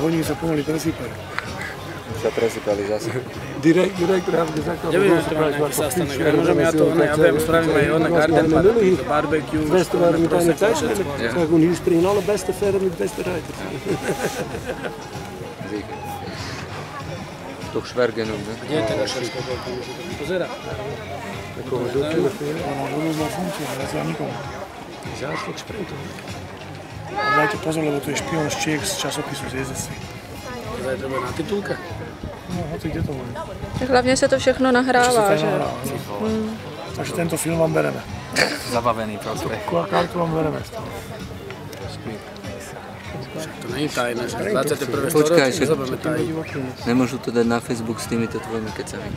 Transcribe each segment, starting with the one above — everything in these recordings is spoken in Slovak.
oni sa pomaly presýpajú. Sa presýpali zase. Direktor Havde zakal, Neviem, že to má nejaký sastanek. Môžeme ja to, ja viem, spravím aj ona garden party, barbecue, beste waren met eine tijd. Zeg, hier springen alle beste verder met beste ruiters. Toch Schwergenug, ne? Kde je teda šerská koľka? Pozera. Koho do telefónu? Ona rôzna funkcia, ale za nikomu. Záštok šprintu. A dajte pozor, lebo to je špion z Čiek z časopisu z Jezdectví. To je treba na titulke? No, hoci kde to bude. Hlavně se to všechno nahrává, že? Takže tento film vám bereme. Zabavený prospech. Kartu vám bereme. To není tajné, že 21. Počkaj, storočie nezabudeme tají. nemôžu to dať na Facebook s týmito tvojimi kecami.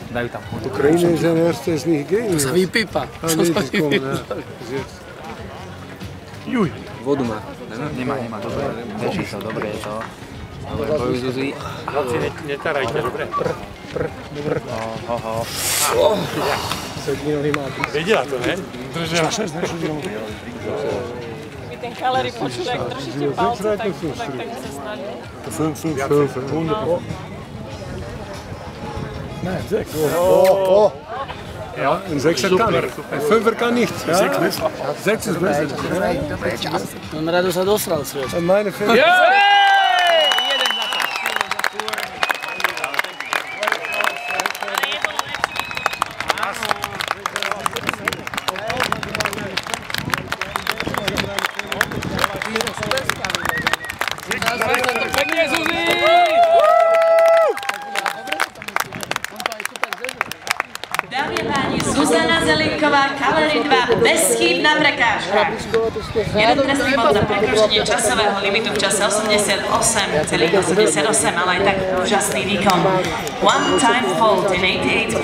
Dajú tam. Oekraïne zijn eerste is niet gegeven. To sa vypípa. To sa vypípa. Juj. Vodu má. Nemá, dobre. Drží sa, dobre je to. Dobre, bojuj Zuzi. Chlapci, netárajte, dobre? Vedela to, ne? Držela. Vy ten Kalery počul, jak držíte palce, tak se snaží. Film. Nee, 6. Ja, een 6 kan. Een 5 kan niet. 6 is best. On rado sa dosral svet. En mijn 5. Dámy a páni, Zuzana Zelinková, Kalery 2, bezchybná prekážka. Jeden trestný bod za prekročenie časového limitu v čase 88,88, ale aj tak úžasný výkon. One time fault in 88.